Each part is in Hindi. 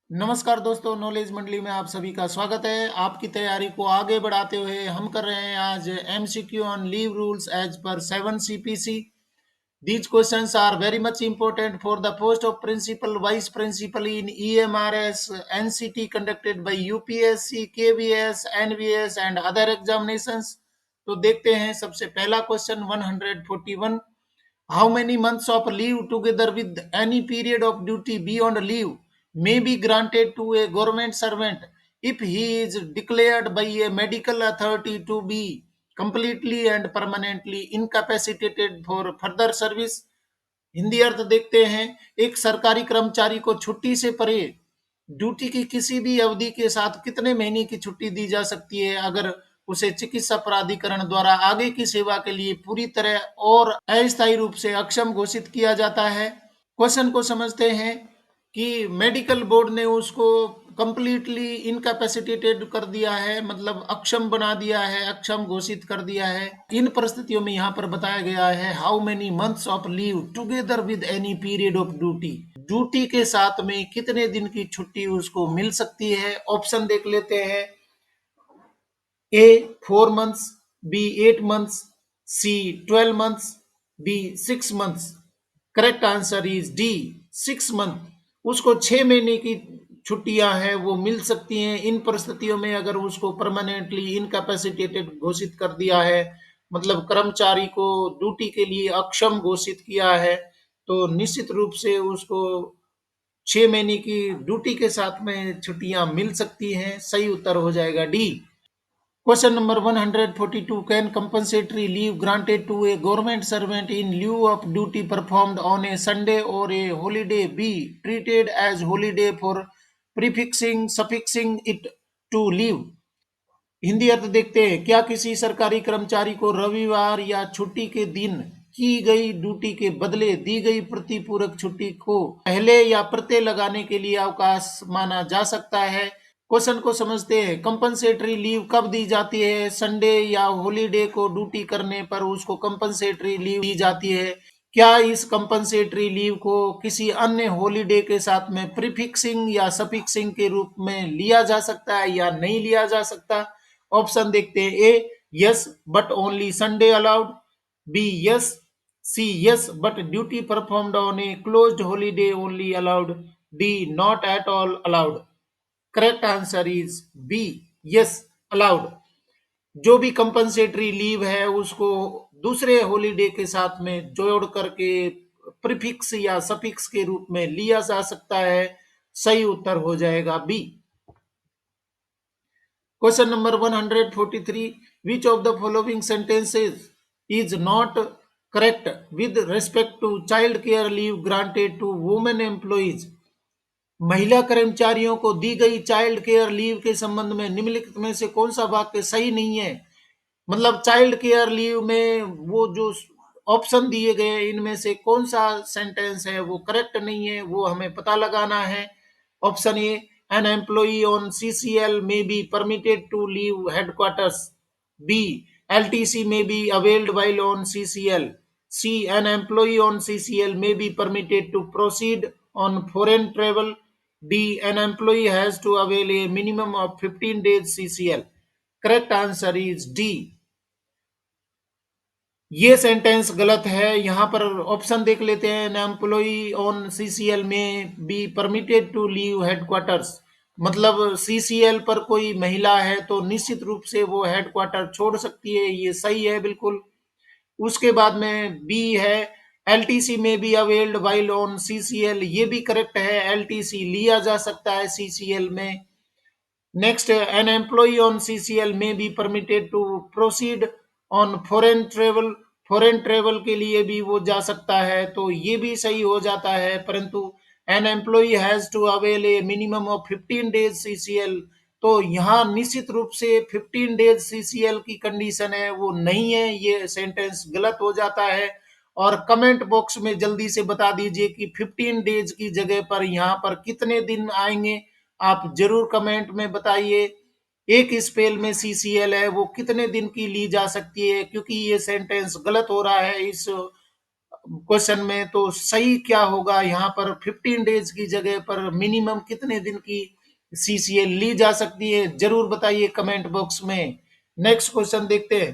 नमस्कार दोस्तों, नॉलेज मंडली में आप सभी का स्वागत है। आपकी तैयारी को आगे बढ़ाते हुए हम कर रहे हैं आज MCQ on leave rules as per 7 CPC. These questions are very much important for the post of principal, vice principal in EMRS, NCT conducted by UPSC, KVS, NVS and other examinations। तो देखते हैं सबसे पहला question 141। How many months of leave together with any period of duty beyond leave may be granted to a government servant if he is declared by a medical authority to be completely and permanently incapacitated for further service। Hindi अर्थ देखते हैं। एक सरकारी कर्मचारी को छुट्टी से परे ड्यूटी की किसी भी अवधि के साथ कितने महीने की छुट्टी दी जा सकती है अगर उसे चिकित्सा प्राधिकरण द्वारा आगे की सेवा के लिए पूरी तरह और अस्थायी रूप से अक्षम घोषित किया जाता है। क्वेश्चन को समझते हैं कि मेडिकल बोर्ड ने उसको कंप्लीटली इनकैपेसिटेटेड कर दिया है, मतलब अक्षम बना दिया है, अक्षम घोषित कर दिया है। इन परिस्थितियों में यहाँ पर बताया गया है how many months of leave together with any period of duty, duty के साथ में कितने दिन की छुट्टी उसको मिल सकती है। ऑप्शन देख लेते हैं। A 4 months, B 8 months, C 12 months, D 6 months। Correct answer is D 6 month. उसको 6 महीने की छुट्टियां हैं वो मिल सकती हैं इन परिस्थितियों में अगर उसको परमानेंटली इनकैपेसिटेटेड घोषित कर दिया है, मतलब कर्मचारी को ड्यूटी के लिए अक्षम घोषित किया है, तो निश्चित रूप से उसको 6 महीने की ड्यूटी के साथ में छुट्टियां मिल सकती हैं। सही उत्तर हो जाएगा D. Question number 142. Can compensatory leave granted to a government servant in lieu of duty performed on a Sunday or a holiday be treated as holiday for suffixing it to leave? Hindi अर्थ देखते हैं। क्या किसी सरकारी कर्मचारी को रविवार या छुट्टी के दिन की गई ड्यूटी के बदले दी गई प्रतिपूरक छुट्टी को पहले या प्रत्यय लगाने के लिए अवकाश माना जा सकता है? क्वेश्चन को समझते हैं। कंपनसेटरी लीव कब दी जाती है? संडे या हॉलीडे को ड्यूटी करने पर उसको कंपनसेटरी लीव दी जाती है। क्या इस कंपनसेटरी लीव को किसी अन्य हॉलीडे के साथ में प्रीफिक्सिंग या सफिक्सिंग के रूप में लिया जा सकता है या नहीं लिया जा सकता? ऑप्शन देखते हैं। A yes but only Sunday allowed, B yes, C yes but duty performed on a closed holiday only allowed, D not at all allowed. Correct answer is B yes allowed. जो भी कंपनसेटरी लीव है उसको दूसरे हॉलीडे के साथ में जोड़ करके प्रीफिक्स या सफिक्स के रूप में लिया जा सकता है। सही उत्तर हो जाएगा बी। Question number 143। Which of the following sentences is not correct with respect to child care leave granted to women employees? महिला कर्मचारियों को दी गई चाइल्ड केयर लीव के संबंध में निम्नलिखित में से कौन सा वाक्य सही नहीं है? मतलब चाइल्ड केयर लीव में वो जो ऑप्शन दिए गए इनमें से कौन सा सेंटेंस है वो करेक्ट नहीं है, वो हमें पता लगाना है। Option A an employee on CCL में be permitted to leave headquarters, B LTC में be availed while on CCL, C an employee on CCL may be permitted to proceed on foreign travel, D an employee has to avail a minimum of 15 days CCL। Correct answer is D. ये सेंटेंस गलत है। यहाँ पर ऑप्शन देख लेते हैं। एन एम्प्लॉई ऑन सीसीएल में be permitted to leave headquarters, मतलब सीसीएल पर कोई महिला है तो निश्चित रूप से वो हेडक्वार्टर छोड़ सकती है, ये सही है बिल्कुल। उसके बाद में बी है एलटीसी में be availed while on CCL, ये भी करेक्ट है। एलटीसी लिया जा सकता है सीसीएल में। Next, an employee on CCL में be permitted to proceed on foreign travel, foreign travel के लिए भी वो जा सकता है, तो ये भी सही हो जाता है। परंतु an employee has to avail a minimum of 15 days CCL, तो यहाँ निश्चित रूप से 15 डेज सीसीएल की कंडीशन है वो नहीं है, ये सेंटेंस गलत हो जाता है। और कमेंट बॉक्स में जल्दी से बता दीजिए कि 15 डेज की जगह पर यहाँ पर कितने दिन आएंगे, आप जरूर कमेंट में बताइए। एक स्पेल में सीसीएल है वो कितने दिन की ली जा सकती है, क्योंकि ये सेंटेंस गलत हो रहा है इस क्वेश्चन में, तो सही क्या होगा यहाँ पर? 15 डेज की जगह पर मिनिमम कितने दिन की सीसीए ली जा सकती है, जरूर बताइए कमेंट बॉक्स में। नेक्स्ट क्वेश्चन देखते हैं।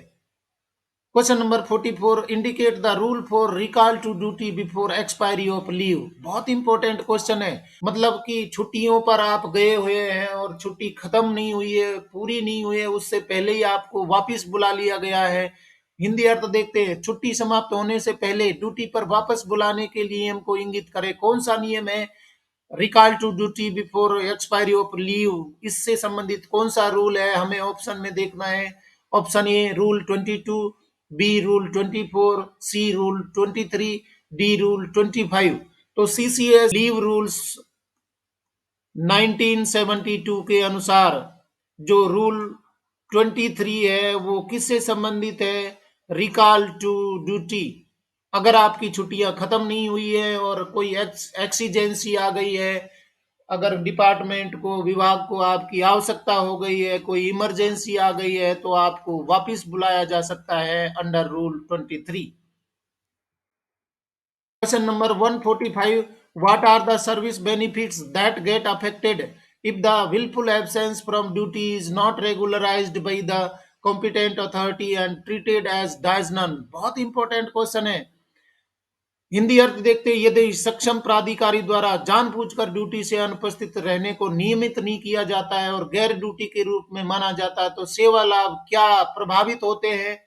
Question number 44, indicate the rule for recall to duty before expiry of leave. बहुत इंपॉर्टेंट क्वेश्चन है। मतलब कि छुट्टियों पर आप गए हुए हैं और छुट्टी खत्म नहीं हुई है, पूरी नहीं हुई है, उससे पहले ही आपको वापस बुला लिया गया है। हिंदी अर्थ देखते हैं। छुट्टी समाप्त होने से पहले ड्यूटी पर वापस बुलाने के नियम को इंगित करे। कौन सा नियम है? Recall to duty before expiry of leave, इससे संबंधित कौन सा रूल है, हमें ऑप्शन में देखना है। Option A rule 22, B rule 24, C rule 23, D rule 25। तो सीसीएस लीव रूल्स 1972 के अनुसार जो रूल 23 है वो किससे संबंधित है? Recall to duty. अगर आपकी छुट्टियां खत्म नहीं हुई है और कोई एक्सीजेंसी आ गई है, अगर डिपार्टमेंट को, विभाग को आपकी आवश्यकता हो गई है, कोई इमरजेंसी आ गई है, तो आपको वापस बुलाया जा सकता है under rule 23। Question number 145. What are the service benefits that get affected if the willful absence from duty is not regularized by the competent authority and treated as disnun? बहुत इंपॉर्टेंट क्वेश्चन है। हिंदी अर्थ देखते हैं। यदि सक्षम प्राधिकारी द्वारा जानबूझकर ड्यूटी से अनुपस्थित रहने को नियमित नहीं किया जाता है और गैर ड्यूटी के रूप में माना जाता है, तो सेवा लाभ क्या प्रभावित होते हैं?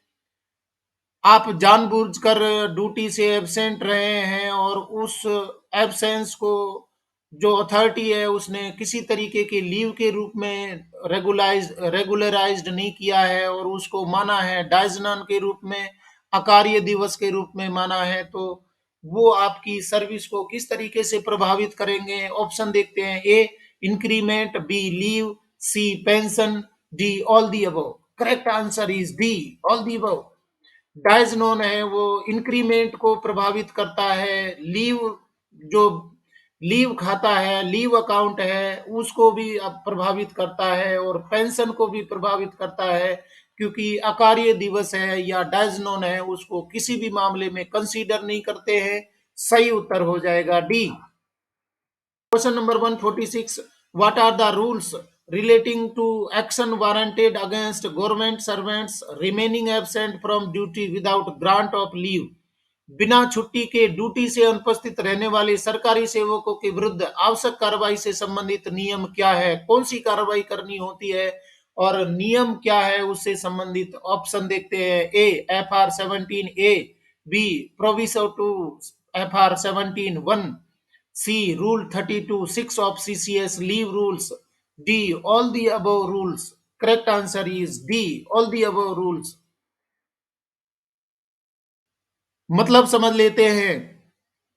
आप जानबूझकर ड्यूटी से एब्सेंट रहे हैं और उस एब्सेंस को जो अथॉरिटी है उसने किसी तरीके की लीव के रूप में रेगुलराइज्ड नहीं किया है और उसको माना है डायजनन के रूप में, अकार्य दिवस के रूप में माना है, तो वो आपकी सर्विस को किस तरीके से प्रभावित करेंगे? ऑप्शन देखते हैं। A increment, B leave, C pension, D all the above. Correct answer is D all the above. डायजनोन है वो इंक्रीमेंट को प्रभावित करता है, लीव जो लीव खाता है, लीव अकाउंट है, उसको भी अब प्रभावित करता है और पेंशन को भी प्रभावित करता है, क्योंकि अकार्य दिवस है या डायजनोन है उसको किसी भी मामले में कंसीडर नहीं करते हैं। सही उत्तर हो जाएगा D. Question number 146. What are the rules relating to action warranted against government servants remaining absent from duty without grant of leave? बिना छुट्टी के ड्यूटी से अनुपस्थित रहने वाले सरकारी सेवकों के विरुद्ध आवश्यक कार्रवाई से संबंधित नियम क्या है? कौन सी कार्रवाई करनी होती है और नियम क्या है उससे संबंधित? ऑप्शन देखते हैं। A FR 17A, B proviso to FR 17(1), C. Rule 32(6) of CCS leave rules. D. All the above rules. Correct answer is D. All the above rules. मतलब समझ लेते हैं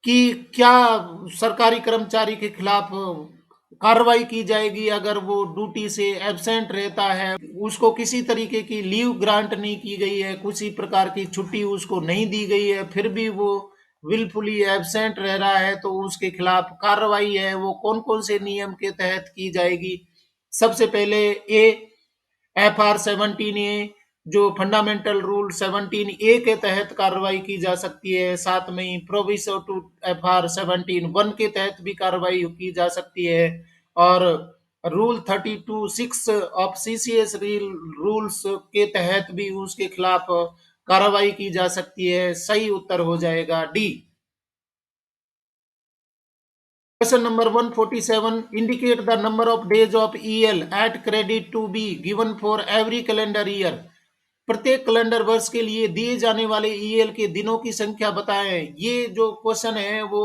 कि क्या सरकारी कर्मचारी के खिलाफ कार्रवाई की जाएगी अगर वो ड्यूटी से एब्सेंट रहता है, उसको किसी तरीके की लीव ग्रांट नहीं की गई है, किसी प्रकार की छुट्टी उसको नहीं दी गई है, फिर भी वो विलफुली एब्सेंट रह रहा है, तो उसके खिलाफ कार्रवाई है वो कौन कौन से नियम के तहत की जाएगी? सबसे पहले ए FR 17A, जो फंडामेंटल रूल 17A के तहत कार्रवाई की जा सकती है। साथ में ही प्रोविसो टू FR 17(1) के तहत भी कार्रवाई की जा सकती है और रूल 32(6) ऑफ सीसीएस रूल्स के तहत भी उसके खिलाफ कार्रवाई की जा सकती है। सही उत्तर हो जाएगा D. Question number 147. Indicate the number of days of EL at credit to be given for every calendar year. प्रत्येक कैलेंडर वर्ष के लिए दिए जाने वाले ईएल के दिनों की संख्या बताएं। ये जो क्वेश्चन है वो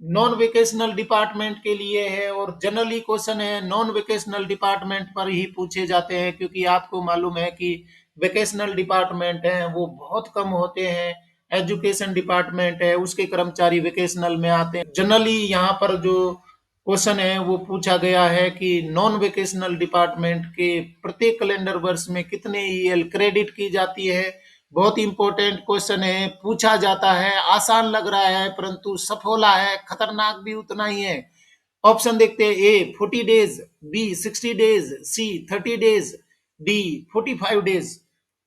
नॉन वेकेशनल डिपार्टमेंट के लिए है और जनरली क्वेश्चन है नॉन वेकेशनल डिपार्टमेंट पर ही पूछे जाते हैं, क्योंकि आपको मालूम है कि वेकेशनल डिपार्टमेंट है वो बहुत कम होते हैं। एजुकेशन डिपार्टमेंट है उसके कर्मचारी वेकेशनल में आते हैं। जनरली यहाँ पर जो क्वेश्चन है वो पूछा गया है कि नॉन वेकेशनल डिपार्टमेंट के प्रत्येक कैलेंडर वर्ष में कितने ईएल क्रेडिट की जाती है। बहुत इंपॉर्टेंट क्वेश्चन है, पूछा जाता है, आसान लग रहा है परंतु सफोला है, खतरनाक भी उतना ही है। ऑप्शन देखते हैं। A 40 days, B 60 days, C 30 days, D 45 days.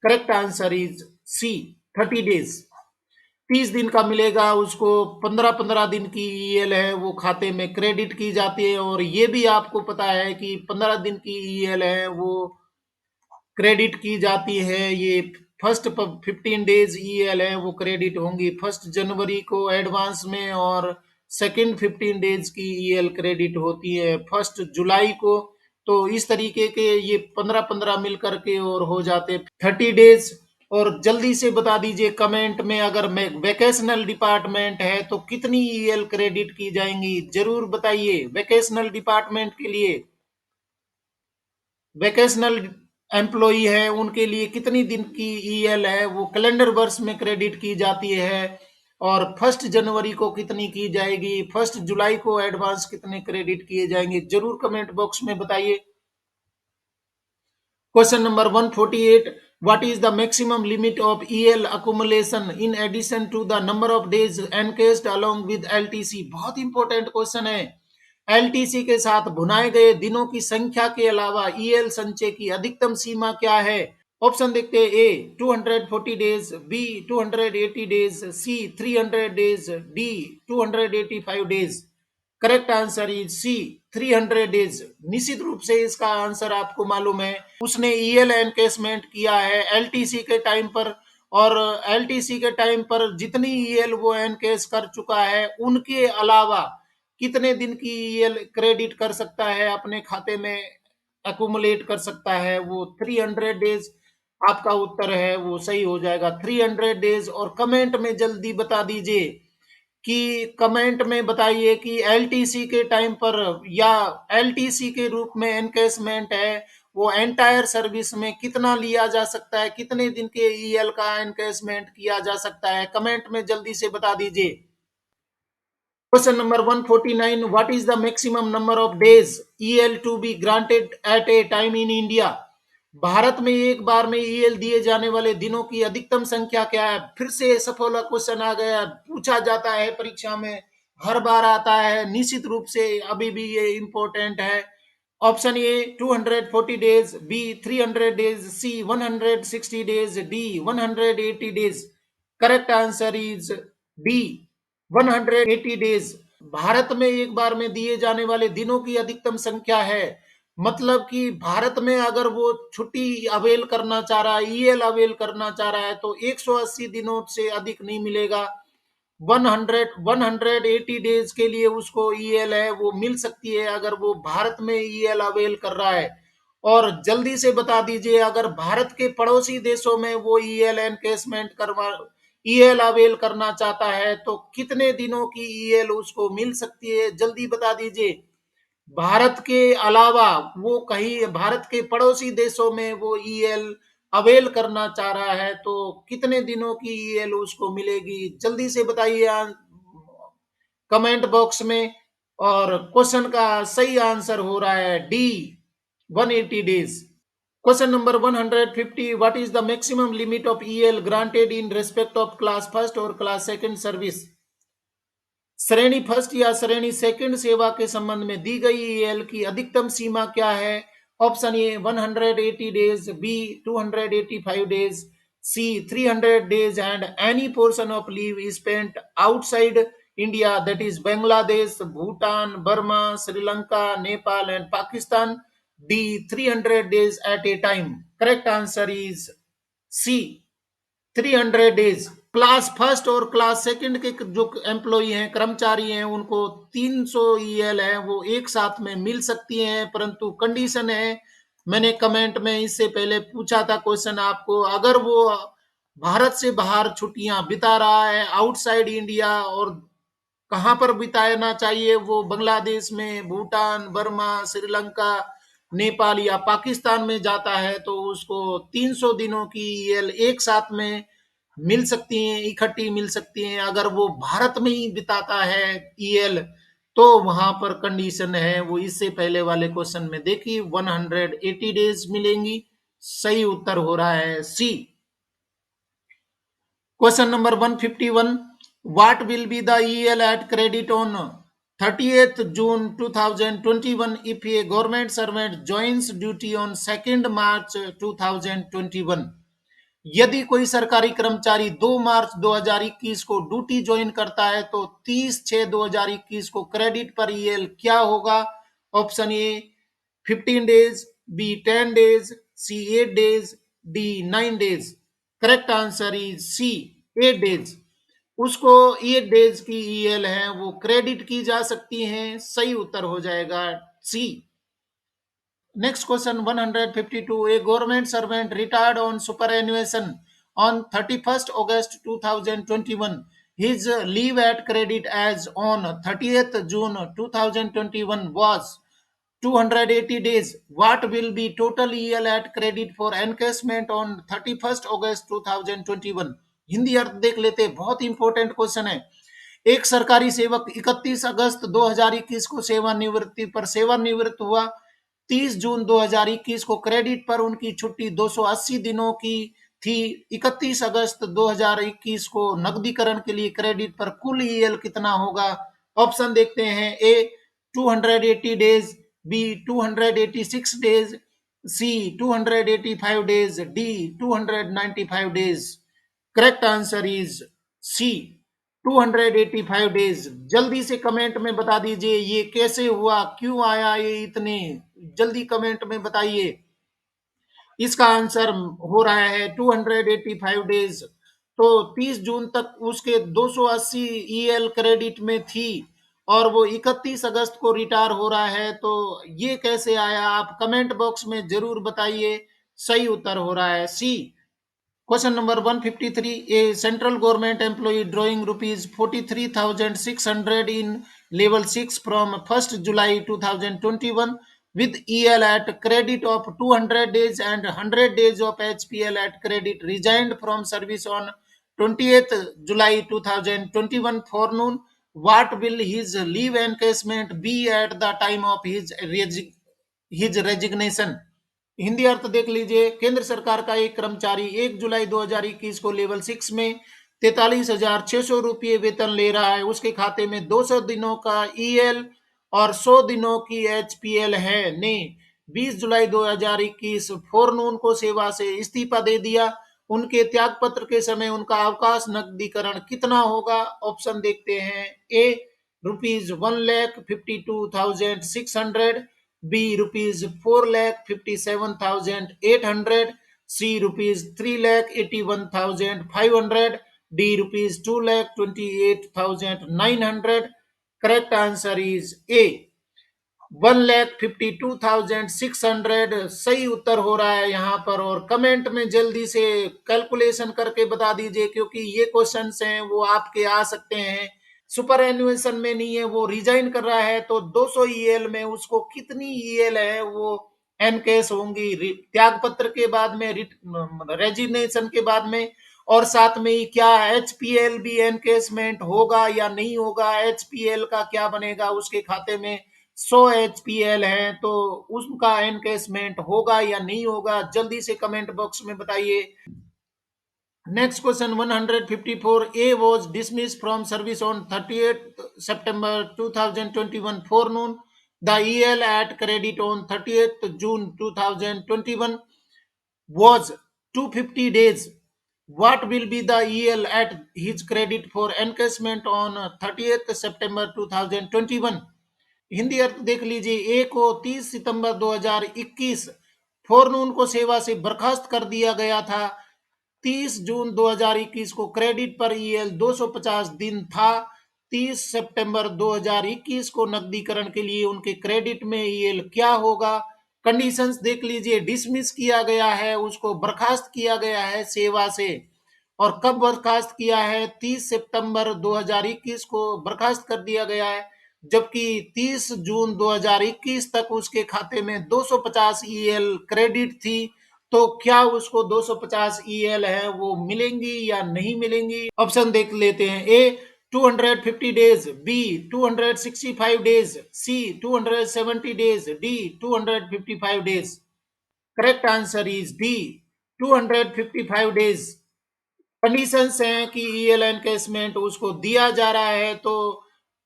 Correct answer is C 30 days. 30 दिन का मिलेगा, उसको 15-15 दिन की ईएल है वो खाते में क्रेडिट की जाती है। और ये भी आपको पता है कि 15 दिन की ईएल है वो क्रेडिट की जाती है। ये फर्स्ट 15 डेज ईएल है वो क्रेडिट होंगी 1 जनवरी को एडवांस में, और सेकंड 15 डेज की ईएल क्रेडिट होती है 1 जुलाई को। तो इस तरीके के ये 15-15 मिल करके और हो जाते 30 डेज। और जल्दी से बता दीजिए कमेंट में, अगर वैकेशनल डिपार्टमेंट है तो कितनी ईएल क्रेडिट की जाएंगी, जरूर बताइए। वैकेशनल डिपार्टमेंट के लिए, वैकेशनल एम्प्लॉई है उनके लिए कितनी दिन की ईएल है वो कैलेंडर वर्ष में क्रेडिट की जाती है, और 1 जनवरी को कितनी की जाएगी, 1 जुलाई को एडवांस कितने क्रेडिट किए जाएंगे, जरूर कमेंट बॉक्स में बताइए। Question number 148. What is the maximum limit of EL accumulation in addition to the number of days encased along with LTC? बहुत इंपॉर्टेंट क्वेश्चन है। एलटीसी के साथ भुनाए गए दिनों की संख्या के अलावा ईएल संचय की अधिकतम सीमा क्या है? ऑप्शन देखते हैं। A 240 days, B 280 days, C 300 days, D 285 days. Correct answer is C 300 days. निश्चित रूप से इसका आंसर आपको मालूम है, उसने ईएल एनकेसमेंट किया है एलटीसी के टाइम पर, और एलटीसी के टाइम पर जितनी ईएल वो एनकेस कर चुका है उनके अलावा कितने दिन की ईएल क्रेडिट कर सकता है अपने खाते में, एकुमुलेट कर सकता है, वो 300 डेज। आपका उत्तर है वो सही हो जाएगा 300 डेज। और कमेंट में जल्दी बता दीजिए कि कमेंट में बताइए कि एलटीसी के टाइम पर या एलटीसी के रूप में एनकेसमेंट है वो एंटायर सर्विस में कितना लिया जा सकता है, कितने दिन के ईएल का एनकेसमेंट किया जा सकता है, कमेंट में जल्दी से बता दीजिए। Question number 149. What is the maximum number of days EL to be granted at a time in India? भारत में एक बार में ईएल दिए जाने वाले दिनों की अधिकतम संख्या क्या है? फिर से सफोला क्वेश्चन आ गया, पूछा जाता है परीक्षा में, हर बार आता है, निश्चित रूप से अभी भी ये इंपॉर्टेंट है। Option A 240 days, B 300 days, C 160 days, D 180 days. Correct answer is D 180 days. भारत में एक बार में दिए जाने वाले दिनों की अधिकतम संख्या है, मतलब कि भारत में अगर वो छुट्टी अवेल करना चाह रहा है, ईएल अवेल करना चाह रहा है तो 180 दिनों से अधिक नहीं मिलेगा। 180 डेज के लिए उसको ईएल है वो मिल सकती है अगर वो भारत में ईएल अवेल कर रहा है। और जल्दी से बता दीजिए, अगर भारत के पड़ोसी देशों में वो ईएल एनकेसमेंट करवा ईएल अवेल करना चाहता है तो कितने दिनों की ईएल उसको मिल सकती है, जल्दी बता दीजिए। भारत के अलावा वो कहीं भारत के पड़ोसी देशों में वो ईएल अवेल करना चाह रहा है तो कितने दिनों की ईएल उसको मिलेगी, जल्दी से बताइए कमेंट बॉक्स में। और क्वेश्चन का सही आंसर हो रहा है D 180 days. Question number 150. What is the maximum limit of EL granted in respect of class first और क्लास सेकंड सर्विस? श्रेणी फर्स्ट या श्रेणी सेकंड सेवा के संबंध में दी गई ईएल की अधिकतम सीमा क्या है? Option A 180 days, B 285 days, C 300 days and any portion of leave spent outside India, that is Bangladesh, Bhutan, Burma, Sri Lanka, Nepal and Pakistan, D 300 days at a time. Correct answer is C 300 days. Class first और क्लास सेकंड के जो एम्प्लॉई हैं, कर्मचारी हैं, उनको 300 ईएल है वो एक साथ में मिल सकती हैं, परंतु कंडीशन है, मैंने कमेंट में इससे पहले पूछा था क्वेश्चन आपको, अगर वो भारत से बाहर छुट्टियां बिता रहा है आउटसाइड इंडिया, और कहाँ पर बिताना चाहिए, वो बांग्लादेश में, भूटान, बर्मा, श्रीलंका, नेपाल या पाकिस्तान में जाता है तो उसको 300 दिनों की ईएल एक साथ में मिल सकती हैं, इकट्ठी मिल सकती हैं। अगर वो भारत में ही बिताता है ईएल तो वहां पर कंडीशन है वो इससे पहले वाले क्वेश्चन में देखी 180 डेज मिलेंगी। सही उत्तर हो रहा है सी। Question number 151. What will be the EL at credit on 30th June 2021 if a government servant joins duty on 2nd March 2021? यदि कोई सरकारी कर्मचारी 2 मार्च 2021 को ड्यूटी ज्वाइन करता है तो 30/6/2021 को क्रेडिट पर ईएल क्या होगा? Option A 15 days, B 10 days, C 8 days, D 9 days. Correct answer is C 8 days. उसको 8 डेज की ईएल है वो क्रेडिट की जा सकती हैं। सही उत्तर हो जाएगा सी। Next question 152. A government servant retired on superannuation on 31st August 2021. His leave at credit as on 30th June 2021 was 280 days. What will be total EL at credit for encashment on 31st August 2021? Hindi अर्थ देख लेते हैं, बहुत इंपॉर्टेंट क्वेश्चन है। एक सरकारी सेवक 31 अगस्त 2021 को सेवानिवृत्ति पर सेवानिवृत्त हुआ। 30 जून 2021 को क्रेडिट पर उनकी छुट्टी 280 दिनों की थी। 31 अगस्त 2021 को नकदीकरण के लिए क्रेडिट पर कुल ईएल कितना होगा? ऑप्शन देखते हैं। A 280 days, B 286 days, C 285 days, D 295 days. Correct answer is C 285 days. जल्दी से कमेंट में बता दीजिए ये कैसे हुआ, क्यों आया ये इतने जल्दी, कमेंट में बताइए। इसका आंसर हो रहा है 285 डेज। तो 30 जून तक उसके 280 ईएल क्रेडिट में थी और वो 31 अगस्त को रिटायर हो रहा है। तो ये कैसे आया, आप कमेंट बॉक्स में जरूर बताइए। सही उत्तर हो रहा है सी। Question number 153. A central government employee drawing rupees 43,600 in level 6 from 1st July 2021 with EL at credit of 200 days and 100 days of HPL at credit resigned from service on 20th July 2021 forenoon. What will his leave encashment be at the time of his resignation? Hindi अर्थ देख लीजिए। केंद्र सरकार का एक कर्मचारी 1 जुलाई 2021 को लेवल 6 में 43,600 रुपये वेतन ले रहा है। उसके खाते में 200 दिनों का ईएल और 100 दिनों की एचपीएल है। ने 20 जुलाई 2021 फोरनून को सेवा से इस्तीफा दे दिया। उनके त्याग पत्र के समय उनका अवकाश नकदीकरण कितना होगा? ऑप्शन देखते हैं। A ₹1,52,600, B ₹4,57,800, C ₹3,81,500, D ₹2,28,900। Correct answer is A 1,52,600 सही उत्तर हो रहा है यहाँ पर। और कमेंट में जल्दी से कैलकुलेशन करके बता दीजिए क्योंकि ये क्वेश्चंस हैं वो आपके आ सकते हैं। सुपर एनुएशन में नहीं है, वो रिजाइन कर रहा है तो 200 ईएल में उसको कितनी ईएल है वो एनकेस होंगी त्याग पत्र के बाद में, रेजिग्नेशन के बाद में। और साथ में ही क्या एचपीएल भी एनकेसमेंट होगा या नहीं होगा, एचपीएल का क्या बनेगा, उसके खाते में 100 एचपीएल है तो उसका एनकेसमेंट होगा या नहीं होगा, जल्दी से कमेंट बॉक्स में बताइए। Next question 154. A was dismissed from service on 30th September 2021 forenoon. The EL at credit on 30th June 2021 was 250 days. What will be the EL at his credit for encashment on 30th September 2021? Hindi अर्थ देख लीजिए। ए को 30 सितंबर 2021 फोरनून को सेवा से बर्खास्त कर दिया गया था। 30 जून 2021 को क्रेडिट पर ईएल 250 दिन था। 30 सितंबर 2021 को नकदीकरण के लिए उनके क्रेडिट में ईएल क्या होगा? कंडीशंस देख लीजिए। डिसमिस किया गया है, उसको बर्खास्त किया गया है सेवा से। और कब बर्खास्त किया है? 30 सितंबर 2021 को बर्खास्त कर दिया गया है, जबकि 30 जून 2021 तक उसके खाते में 250 ईएल क्रेडिट थी। तो क्या उसको 250 ईएल है वो मिलेंगी या नहीं मिलेंगी? ऑप्शन देख लेते हैं। A 250 days, B 265 days, C 270 days, D 255 days. Correct answer is D 255 days. Conditions हैं कि ईएल एनकेसमेंट उसको दिया जा रहा है तो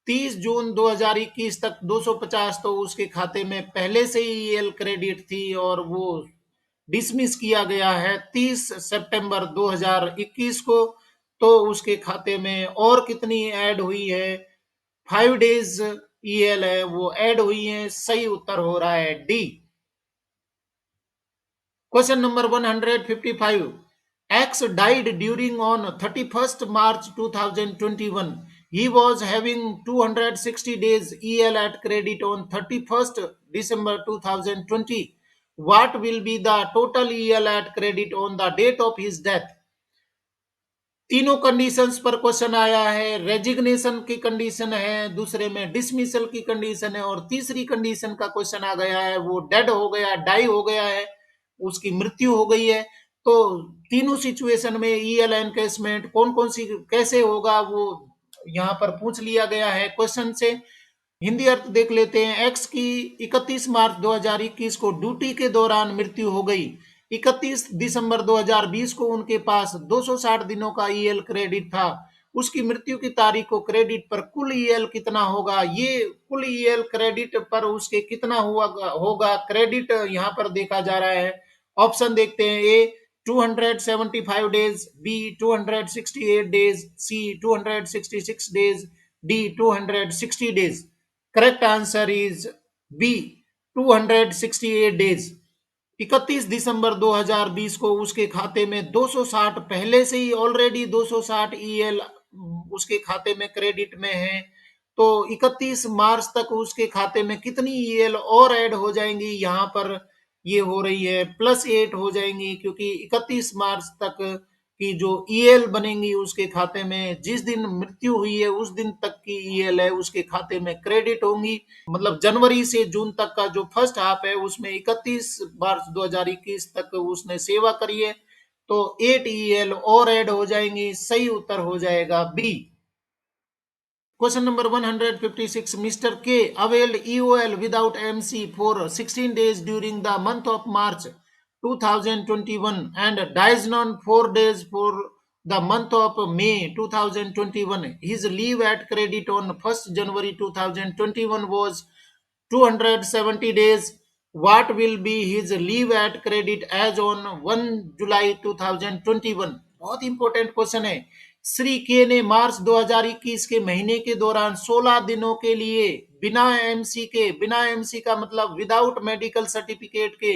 30 जून 2021 तक 250 तो उसके खाते में पहले से ही ईएल क्रेडिट थी और वो डिसमिस किया गया है 30 सितंबर 2021 को, तो उसके खाते में और कितनी ऐड हुई है? 5 डेज ईएल है वो ऐड हुई है। सही उत्तर हो रहा है D. Question number 155। X died during on 31st March 2021. He was having 260 days EL at credit on 31st December 2020. What will be the total EL at credit on the date of his death? तीनों कंडीशंस पर क्वेश्चन आया है। रेजिग्नेशन की कंडीशन है, दूसरे में डिसमिसल की कंडीशन है, और तीसरी कंडीशन का क्वेश्चन आ गया है वो डेड हो गया, डाई हो गया है, उसकी मृत्यु हो गई है। तो तीनों सिचुएशन में ईएल एनकेसमेंट कौन कौन सी कैसे होगा वो यहाँ पर पूछ लिया गया है क्वेश्चन से। हिंदी अर्थ देख लेते हैं। एक्स की 31 मार्च 2021 को ड्यूटी के दौरान मृत्यु हो गई। 31 दिसंबर 2020 को उनके पास 260 दिनों का ईएल क्रेडिट था। उसकी मृत्यु की तारीख को क्रेडिट पर कुल ईएल कितना होगा? ये कुल ईएल क्रेडिट पर उसके कितना हुआ होगा क्रेडिट यहाँ पर देखा जा रहा है। ऑप्शन देखते हैं। A 275 days, B 268 days, C 266 days, D 260 days. Correct answer is B 268 days. 31 दिसंबर 2020 को उसके खाते में 260 पहले से ही ऑलरेडी 260 ईएल उसके खाते में क्रेडिट में है। तो 31 मार्च तक उसके खाते में कितनी ईएल और ऐड हो जाएंगी? यहाँ पर ये हो रही है +8 हो जाएंगी, क्योंकि 31 मार्च तक की जो ईएल बनेंगी उसके खाते में, जिस दिन मृत्यु हुई है उस दिन तक की ईएल है उसके खाते में क्रेडिट होंगी। मतलब जनवरी से जून तक का जो फर्स्ट हाफ है उसमें 31 मार्च 2021 तक उसने सेवा करी है, तो 8 ईएल और ऐड हो जाएंगी। सही उत्तर हो जाएगा B. Question number 156. Mr. K availed EOL without MC for 16 days during the month of March 2021 and Diaznon 4 days for the month of May 2021. His leave at credit on 1st January 2021 was 270 days. What will be his leave at credit as on 1 July 2021? बहुत इंपॉर्टेंट क्वेश्चन है। श्री के ने मार्च 2021 के महीने के दौरान 16 दिनों के लिए बिना एमसी का मतलब विदाउट मेडिकल सर्टिफिकेट के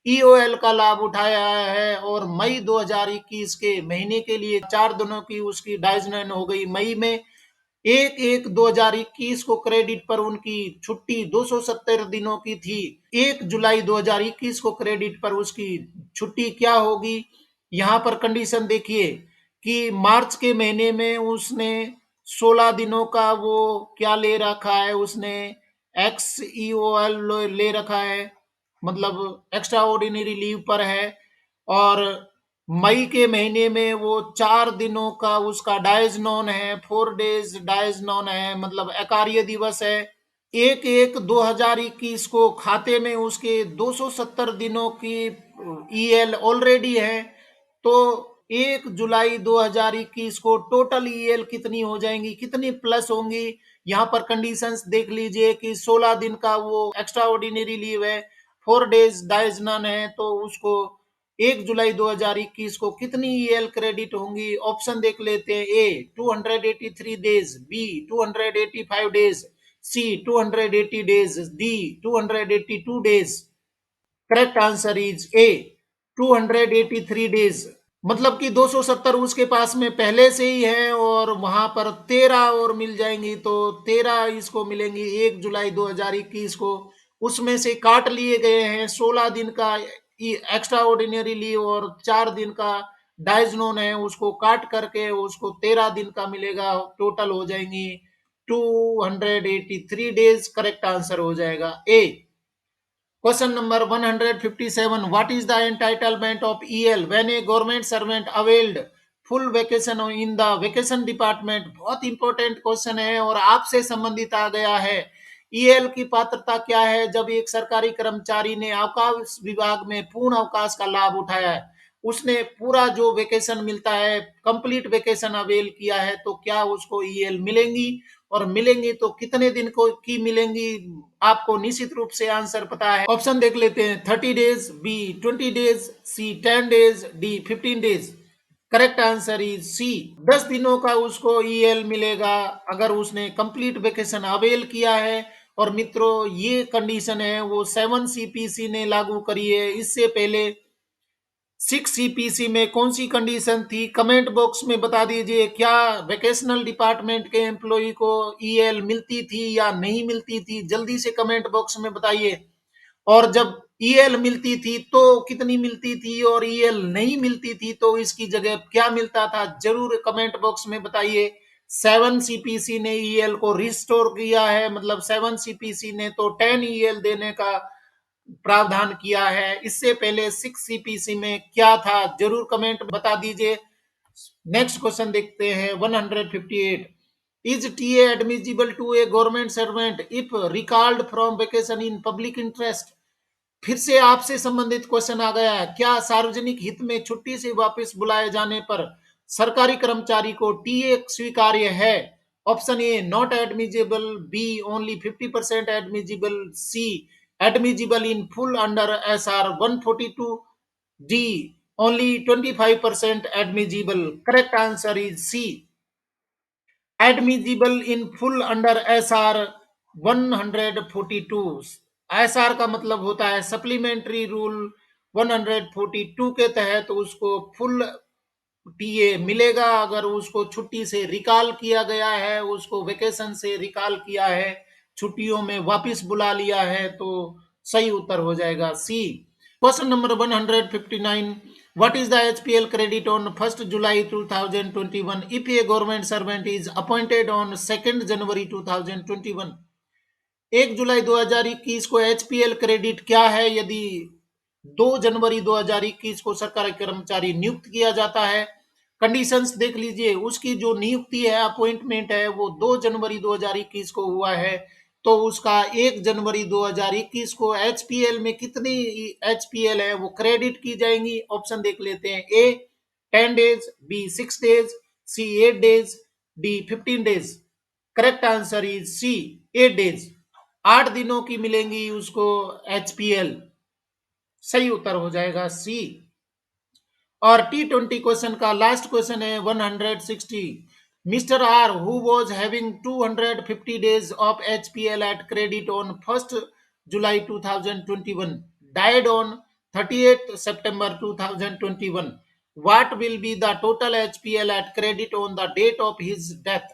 ईओएल का लाभ उठाया है, और मई 2021 के महीने के लिए 4 दिनों की उसकी डाइजन हो गई मई में। 1/1/2021 को क्रेडिट पर उनकी छुट्टी 270 दिनों की थी। 1 जुलाई 2021 को क्रेडिट पर उसकी छुट्टी क्या होगी? यहाँ पर कंडीशन देखिए कि मार्च के महीने में उसने 16 दिनों का वो क्या ले रखा है, उसने XEOL ले रखा है, मतलब एक्स्ट्रा ऑर्डिनरी लीव पर है। और मई के महीने में वो 4 दिनों का उसका डायजनोन है, 4 डेज डायजनोन है, मतलब एकार्य दिवस है। 1/1/2021 को खाते में उसके 270 दिनों की ईएल ऑलरेडी है। तो 1 जुलाई 2021 को टोटल ईएल कितनी हो जाएंगी, कितनी प्लस होंगी? यहाँ पर कंडीशंस देख लीजिए कि 16 दिन का वो एक्स्ट्रा ऑर्डिनरी लीव है, 4 डेज डायजनन है, तो उसको 1 जुलाई 2021 को कितनी ईएल क्रेडिट होंगी? ऑप्शन देख लेते हैं। A 283 days, B 285 days, C 280 days, D 282 days. Correct answer is A 283 days. मतलब कि 270 उसके पास में पहले से ही है, और वहां पर 13 और मिल जाएंगी, तो 13 इसको मिलेंगी 1 जुलाई 2021 को। उसमें से काट लिए गए हैं 16 दिन का एक्स्ट्रा ऑर्डिनरी लीव और 4 दिन का डायजनोन है, उसको काट करके उसको 13 दिन का मिलेगा, टोटल हो जाएंगी 283 डेज। करेक्ट आंसर हो जाएगा ए। Question number 157. What is the entitlement of EL when a government servant availed full vacation in the vacation department? बहुत इंपॉर्टेंट क्वेश्चन है और आपसे संबंधित आ गया है। ईएल की पात्रता क्या है जब एक सरकारी कर्मचारी ने अवकाश विभाग में पूर्ण अवकाश का लाभ उठाया है, उसने पूरा जो वेकेशन मिलता है कंप्लीट वेकेशन अवेल किया है, तो क्या उसको ईएल मिलेंगी? और मिलेंगी तो कितने दिन को की मिलेंगी, आपको निश्चित रूप से आंसर पता है। ऑप्शन देख लेते हैं। 30 days, B 20 days, C 10 days, D 15 days. Correct answer is C. 10 दिनों का उसको ईएल मिलेगा अगर उसने कंप्लीट वेकेशन अवेल किया है। और मित्रों, ये कंडीशन है वो 7 CPC ने लागू करी है। इससे पहले 6 CPC में कौन सी कंडीशन थी, कमेंट बॉक्स में बता दीजिए। क्या वेकेशनल डिपार्टमेंट के एम्प्लॉय को ईएल मिलती थी या नहीं मिलती थी, जल्दी से कमेंट बॉक्स में बताइए। और जब ईएल मिलती थी तो कितनी मिलती थी, और ईएल नहीं मिलती थी तो इसकी जगह क्या मिलता था, जरूर कमेंट बॉक्स में बताइए। 7 CPC ने ईएल को रिस्टोर किया है, मतलब 7 CPC ने तो 10 ईएल देने का प्रावधान किया है। इससे पहले 6 CPC में क्या था, जरूर कमेंट बता दीजिए। नेक्स्ट क्वेश्चन देखते हैं। 158, is TA admissible to a government servant if recalled from vacation in public interest. फिर से आपसे संबंधित क्वेश्चन आ गया है। क्या सार्वजनिक हित में छुट्टी से वापस बुलाए जाने पर सरकारी कर्मचारी को टीए स्वीकार्य है? Option A not admissible, B only 50% admissible, C admissible in full under SR 142, D only 25% admissible. Correct answer is C, admissible in full under SR 142। SR का मतलब होता है सप्लीमेंट्री रूल 142 के तहत उसको फुल टीए मिलेगा अगर उसको छुट्टी से रिकॉल किया गया है, उसको वेकेशन से रिकॉल किया है, छुट्टियों में वापस बुला लिया है, तो सही उत्तर हो जाएगा सी। Question number 159, what is the HPL credit on 1st July 2021 if a government servant is appointed on 2nd January 2021? 1 जुलाई 2021 को एचपीएल क्रेडिट क्या है यदि 2 जनवरी 2021 को सरकारी कर्मचारी नियुक्त किया जाता है? कंडीशंस देख लीजिए। उसकी जो नियुक्ति है, अपॉइंटमेंट है, वो 2 जनवरी 2021 को हुआ है, तो उसका 1 जनवरी 2021 को एचपीएल में कितनी एचपीएल है वो क्रेडिट की जाएंगी। ऑप्शन देख लेते हैं। A 10 days, B 6 days, C 8 days, D 15 days. Correct answer is C, 8 days. 8 दिनों की मिलेंगी उसको एचपीएल। सही उत्तर हो जाएगा सी। और T20 क्वेश्चन का लास्ट क्वेश्चन है 160, mister R who was having 250 days of HPL at credit on 1 जुलाई 2021 डाइड ऑन 30 सितंबर 2021, what will be the total HPL at credit on the date of his death?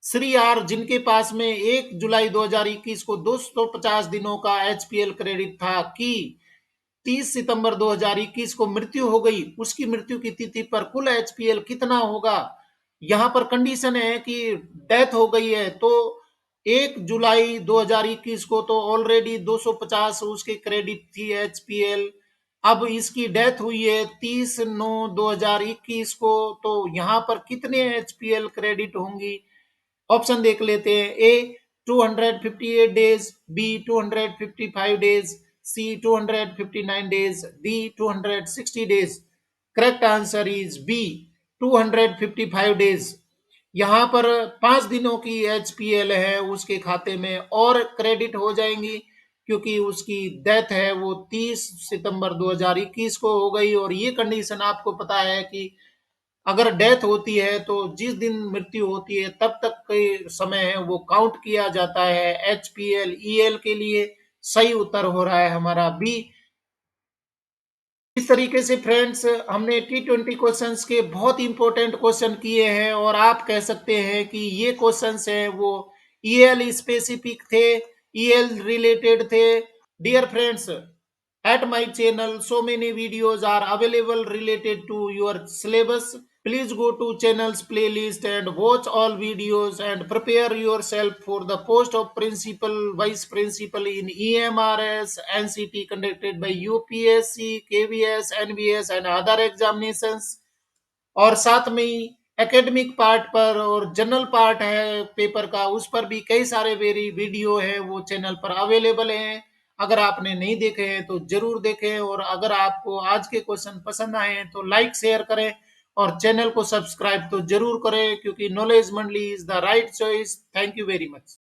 Shri R, जिनके पास में 1 जुलाई 2021 को 250 दिनों का एचपीएल क्रेडिट था, कि 30 सितंबर 2021 को मृत्यु हो गई, उसकी मृत्यु की तिथि पर कुल एचपीएल कितना होगा? यहां पर कंडीशन है कि डेथ हो गई है, तो 1 जुलाई 2021 को तो ऑलरेडी 250 उसके क्रेडिट थी एचपीएल। अब इसकी डेथ हुई है 30/9/2021 को, तो यहां पर कितने एचपीएल क्रेडिट होंगी? ऑप्शन देख लेते हैं। A 258 days, B 255 days, C 259 days, D 260 days. Correct answer is B 255 days. यहां पर 5 दिनों की एचपीएल है उसके खाते में और क्रेडिट हो जाएंगी, क्योंकि उसकी डेथ है वो 30 सितंबर 2021 को हो गई। और ये कंडीशन आपको पता है कि अगर डेथ होती है तो जिस दिन मृत्यु होती है तब तक के समय है वो काउंट किया जाता है एचपीएल ईएल के लिए। सही उत्तर हो रहा है हमारा बी। इस तरीके से फ्रेंड्स हमने T20 क्वेश्चंस के बहुत इंपॉर्टेंट क्वेश्चन किए हैं, और आप कह सकते हैं कि ये क्वेश्चंस हैं वो ईएल स्पेसिफिक थे, ईएल रिलेटेड थे। Dear friends, at my channel so many videos are available related to your syllabus. Please go to channel's playlist and watch all videos and prepare yourself for the post of principal, vice principal in EMRS, NCT conducted by UPSC, KVS, NVS and other examinations. और साथ में ही एकेडमिक पार्ट पर और जनरल पार्ट है पेपर का, उस पर भी कई सारे वेरी वीडियो है वो चैनल पर अवेलेबल हैं। अगर आपने नहीं देखे हैं तो जरूर देखें, और अगर आपको आज के क्वेश्चन पसंद आए हैं तो लाइक शेयर करें और चैनल को सब्सक्राइब तो जरूर करें, क्योंकि नॉलेज मंडली is the right choice. Thank you very much.